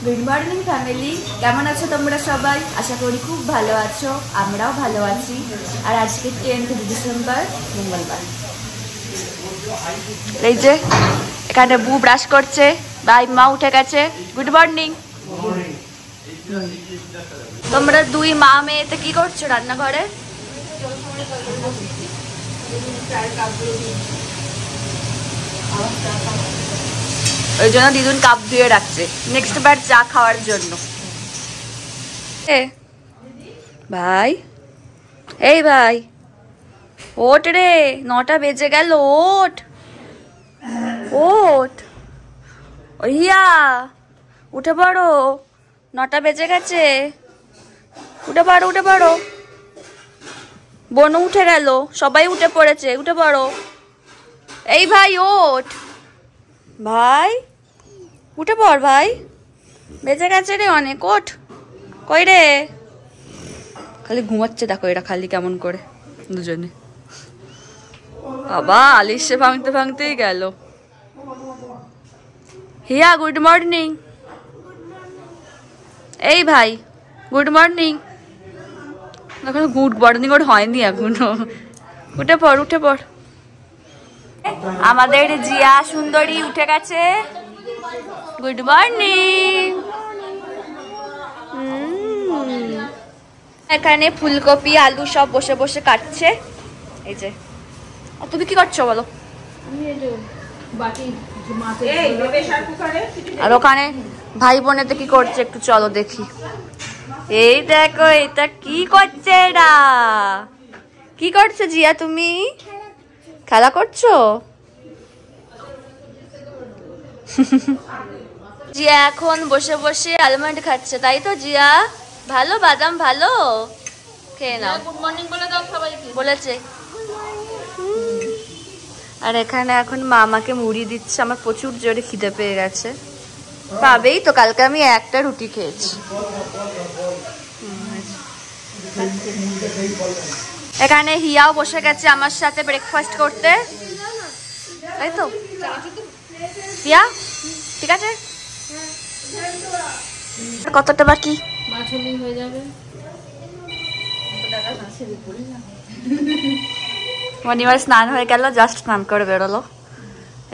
Good morning family, কেমন আছো তোমরা সবাই? আশা করি খুব ভালো আছো, আমরাও ভালো আছি। আর আজকে 10 ডিসেম্বর, মঙ্গলবার। এই যে এখানে বু ব্রাশ করছে, ভাই মা উঠে গেছে। Good morning. তোমরা দুই মা মেয়েতে কি করছো রান্নাঘরে? ওই জন্য দিদুন কাপ ধুয়ে রাখছে নেক্সট বার চা খাওয়ার জন্য। ভাই, এই ভাই ওঠ রে, 9টা বেজে গেল, ওঠ ওঠ। ওইয়া উঠে পড়ো, 9টা বেজে গেছে, উঠে পড়ো উঠে পড়ো। বোনও উঠে গেল, সবাই উঠে পড়েছে, উঠে পড়ো। এই ভাই ওঠ, ভাই উঠে পড়, ভাই বেজে গেছে রে অনেক, ওঠ। কই রে? খালি ঘুমাচ্ছে, দেখো এরা খালি কেমন করে দুজনে। বাবা আলিশে ভাঙতে ভাঙতেই গেল। হিয়া গুড মর্নিং। এই ভাই গুড মর্নিং। এখন গুড মর্নিং ওর হয়নি এখনো। উঠে পড় উঠে পড়। আমাদের জিয়া সুন্দরী উঠে গেছে। Good morning. এখানে ফুলকপি আলু সব বসে বসে কাটছে। এই যে তুমি কি করছো বলো? আর ওখানে ভাই বোনেতে কি করছে একটু চলো দেখি। এই দেখো এটা কি করছে এরা। কি করছো জিয়া তুমি? খেলা করছো? জিয়া এখন বসে বসে আলমন্ড খাচ্ছে, তাই তো জিয়া? ভালো বাদাম ভালো, খেয়ে নাও। গুড মর্নিং বলে দাও সবাইকে। বলেছে। আর এখানে এখন মা আমাকে মুড়ি দিচ্ছে, আমার প্রচুর জোরে খিদে পেয়ে গেছে। পাবেই তো, কালকে আমি একটা রুটি খেয়েছি। এখানে হিয়াও বসে গেছে আমার সাথে ব্রেকফাস্ট করতে, তাই তো হিয়া? ঠিক আছে, কতটা বাকি? হয়ে যাবে। মনিবার স্নান হয়ে গেল, জাস্ট স্নান করে বেরোলো।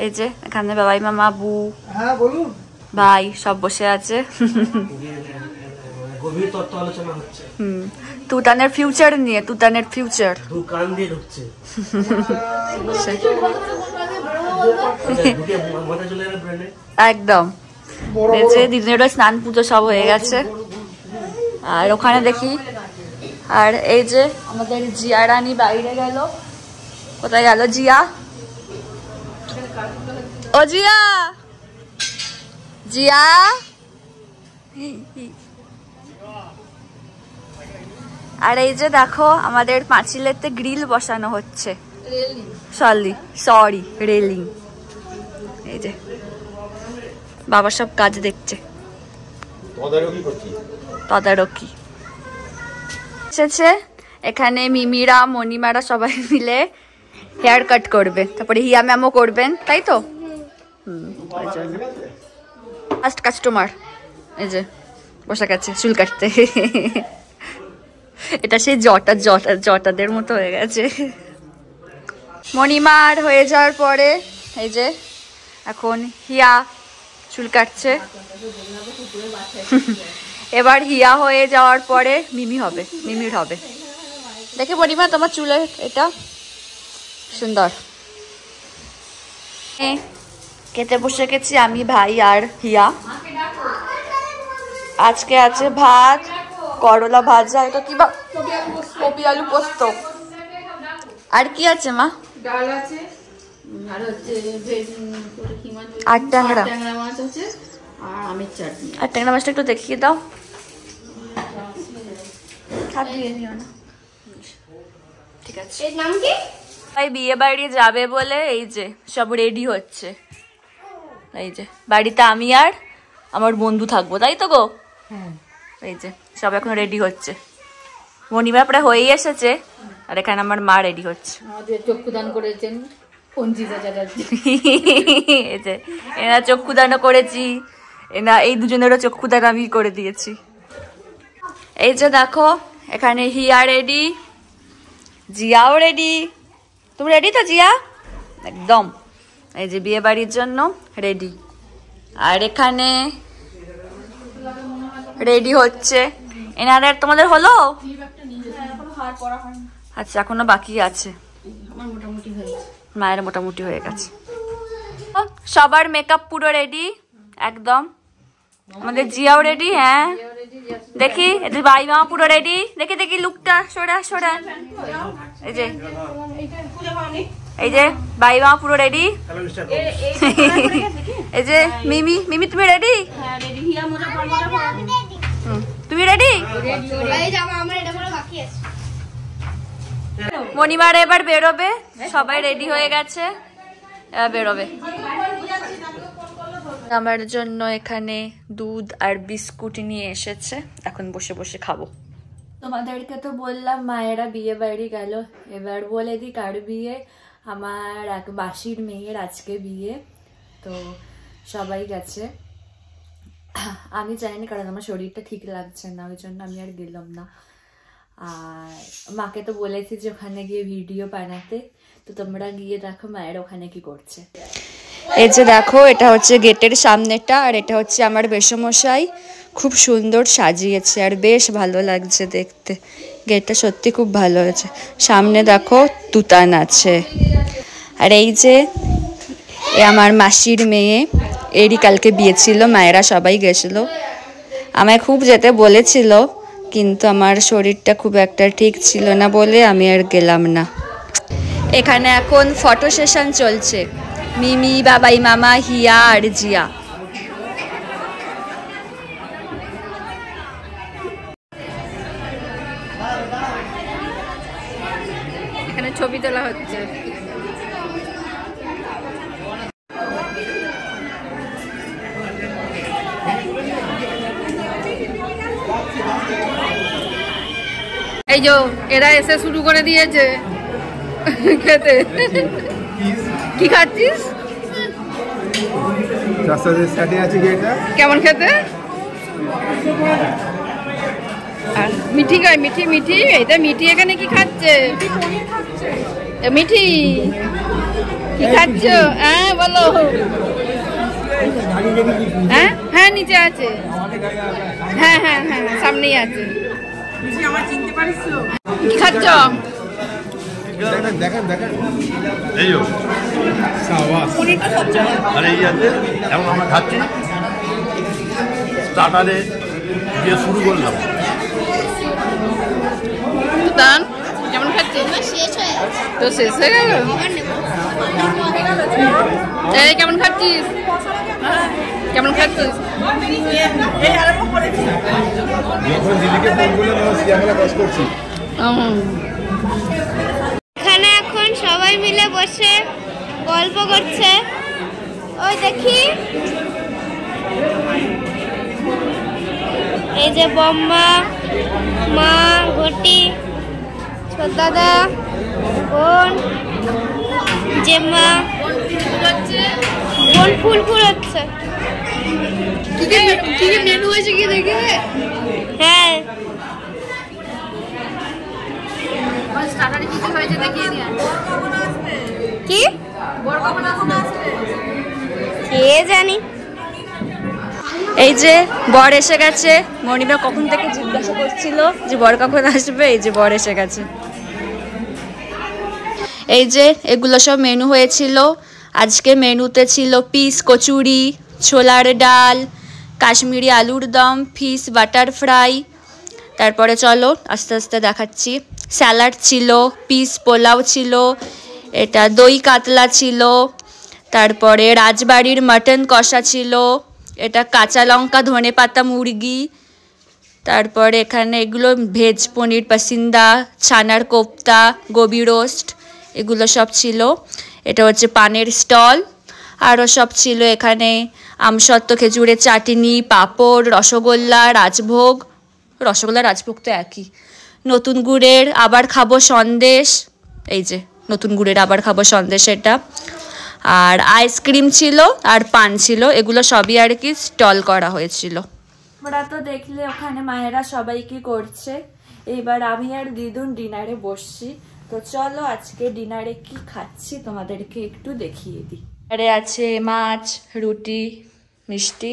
এই যে এখানে বাবাই মামা বু ভাই সব বসে আছে। তুতানের ফিউচার নিয়ে, তুতানের ফিউচার একদম। এই যে দিদিনেরও স্নান পুজো সব হয়ে গেছে। আর ওখানে দেখি, আর এই যে আমাদের জিয়া রানী বাইরে গেল। কোথায় গেল জিয়া? ও জিয়া, জিয়া আর এই যে দেখো আমাদের পাঁচিলেতে গ্রিল বসানো হচ্ছে। Sorry railing. এই যে বাবা সব কাজ দেখছে, তদারকি এসেছে। এখানে মিমিরা মনিমারা সবাই মিলে হেয়ার কাট করবে, তারপরে হিয়া ম্যামও করবেন, তাই তো? ফার্স্ট কাস্টমার এই যে বসে গেছে চুল কাটতে। এটা সেই জটাদের মতো হয়ে গেছে। মনিমার হয়ে যাওয়ার পরে এই যে এখন হিয়া চুল কাটছে। এবার হিয়া হয়ে যাওয়ার পরে মিমির হবে। দেখে মনিমা তোমার চুলের এটা সুন্দর। খেতে বসে গেছি আমি, ভাই আর হিয়া। আজকে আছে ভাত, করলা ভাজা, এটা কি কপি আলু পোস্ত। আর কি আছে মা? ডাল আছে, আর হচ্ছে আর ট্যাংরা মাছ আছে, আর আমের চাটনি। আর ট্যাংরা মাছটা একটু দেখিয়ে দাও। ঠিক আছে। এর নাম কি? ভাই বিয়ে বাড়ি যাবে বলে এই যে সব রেডি হচ্ছে। এই যে বাড়িতে আমি আর আমার বন্ধু থাকবো, তাই তো গো? এই যে সব এখন রেডি হচ্ছে। মনিবার প্রায় হয়েই এসেছে, আর এখানে আমার মা রেডি হচ্ছে। চক্ষুদান করেছেন অঞ্জিতা চ্যাটার্জি। এই যে এরা চক্ষুদানও করেছি, না এই দুজনেরও চক্ষুদান আমি করে দিয়েছি। এই যে দেখো এখানে হিয়া রেডি, জিয়াও রেডি। তুমি রেডি তো জিয়া? একদম। এই যে বিয়ে বাড়ির জন্য রেডি। আর এখানে রেডি হচ্ছে এনাদের। তোমাদের হলো? আচ্ছা এখনো বাকি আছে। মায়ের মোটামুটি হয়ে গেছে। সবার মেকআপ পুরো রেডি একদম। আমাদের জিয়াও রেডি। হ্যাঁ দেখি ভাই মা পুরো রেডি। দেখি দেখি লুকটা সরা সরা। এই যে ভাই মা পুরো রেডি। এই যে মিমি, মিমি তুমি রেডি? তুমি রেডি? মণিমার এবার বেরোবে, সবাই রেডি হয়ে গেছে, বেরোবে। আমার জন্য এখানে দুধ আর বিস্কুট নিয়ে এসেছে, এখন বসে বসে খাবো। তোমাদেরকে তো বললাম মায়েরা বিয়ে বাড়ি গেল, এবার বলে দিই কার বিয়ে। আমার এক মাসির মেয়ের আজকে বিয়ে, তো সবাই গেছে। আমি যাইনি কারণ আমার শরীরটা ঠিক লাগছে না, ওই জন্য আমি আর গেলাম না। আর মাকে তো বলেছি যে ওখানে গিয়ে ভিডিও বানাতে, তো তোমরা গিয়ে দেখো মায়ের ওখানে কি করছে। এই যে দেখো এটা হচ্ছে গেটের সামনেটা, আর এটা হচ্ছে আমার বেশমশাই। খুব সুন্দর সাজিয়েছে আর বেশ ভালো লাগছে দেখতে। গেটটা সত্যি খুব ভালো হয়েছে। সামনে দেখো তুতান আছে। আর এই যে আমার মাসির মেয়ে, এরই কালকে বিয়ে ছিল, মায়েরা সবাই গেছিল। আমায় খুব যেতে বলেছিল, কিন্তু আমার শরীরটা খুব একটা ঠিক ছিল না বলে আমি আর গেলাম না। এখানে এখন ফটো সেশন চলছে, মিমি, বাবাই মামা, হিয়া আর জিয়া। এখানে ছবি তোলা হচ্ছে। এই যে এরা এসে শুরু করে দিয়েছে খেতে। কি খাচ্ছিস? কেমন খেতে? মিঠি খায়, মিঠি মিঠি। এইটা মিঠি এখানে কি খাচ্ছে? মিঠি কি খাচ্ছ? হ্যাঁ বলো। হ্যাঁ হ্যাঁ নিচে আছে। হ্যাঁ হ্যাঁ হ্যাঁ সামনেই আছে। কি খাচ্ছ? দেখেন দেখেন এই এখন আমরা খাচ্ছি। স্টার্টারে দিয়ে শুরু করলাম। কেমন খাচ্ছিস? তো শেষ হয়ে গেল। এই কেমন খাচ্ছিস? কেমন খাচ্ছিস? এখানে এখন সবাই মিলে বসে গল্প করছে। ওই দেখি এই যে বম্মা, মা, ঘটি, ছোট দাদা, বোন, জেম্মা, বোন ফুল কুড়াচ্ছে। কি মেনু হয়েছে কি দেখে? হ্যাঁ কি কে জানি। এই যে বর এসে গেছে। মণিমা কখন থেকে জিজ্ঞাসা করছিল যে বর কখন আসবে। এই যে বর এসে গেছে। এই যে এগুলো সব মেনু হয়েছিল আজকে। মেনুতে ছিল পিস কচুরি, ছোলার ডাল, কাশ্মীরি আলুর দম, ফিশ বাটার ফ্রাই। তারপরে চলো আস্তে আস্তে দেখাচ্ছি। স্যালাড ছিল, পিস পোলাও ছিল, এটা দই কাতলা ছিল, তারপরে রাজবাড়ির মাটন কষা ছিল, এটা কাঁচা লঙ্কা ধনে পাতা মুরগি, তারপরে এখানে এগুলো ভেজ পনির পাসিন্দা, ছানার কোপ্তা, গোবি রোস্ট, এগুলো সব ছিল। এটা হচ্ছে পানের স্টল। আরও সব ছিল এখানে আমসত্ত্ব, খেজুরের চাটনি, পাঁপড়, রসগোল্লা, রাজভোগ। রসগোল্লা রাজভোগ তো একই। নতুন গুড়ের আবার খাবো সন্দেশ। এই যে নতুন গুড়ের আবার খাবো সন্দেশ এটা। আর আইসক্রিম ছিল আর পান ছিল, এগুলো সবই আর কি স্টল করা হয়েছিল। ওরা তো দেখলে ওখানে মায়েরা সবাই কি করছে, এবার আমি আর দিদুন ডিনারে বসছি। তো চলো আজকে ডিনারে কি খাচ্ছি তোমাদেরকে একটু দেখিয়ে দিই। আরে আছে মাছ, রুটি, মিষ্টি,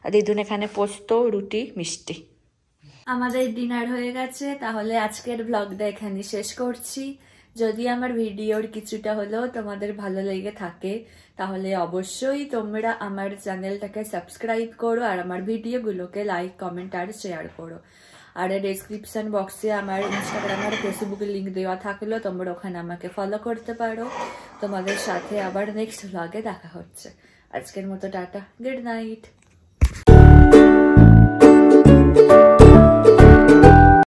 আর দিদুন এখানে পোস্ত, রুটি, মিষ্টি। আমাদের ডিনার হয়ে গেছে, তাহলে আজকের ব্লগটা এখানে শেষ করছি। যদি আমার ভিডিওর কিছুটা হলেও তোমাদের ভালো লেগে থাকে তাহলে অবশ্যই তোমরা আমার চ্যানেলটাকে সাবস্ক্রাইব করো আর আমার ভিডিওগুলোকে লাইক, কমেন্ট আর শেয়ার করো। আর ডেসক্রিপশন বক্সে আমার ইনস্টাগ্রাম আর ফেসবুকের লিঙ্ক দেওয়া থাকলেও তোমরা ওখানে আমাকে ফলো করতে পারো। তোমাদের সাথে আবার নেক্সট ব্লগে দেখা হচ্ছে। আজকের মতো টাটা, গুড নাইট।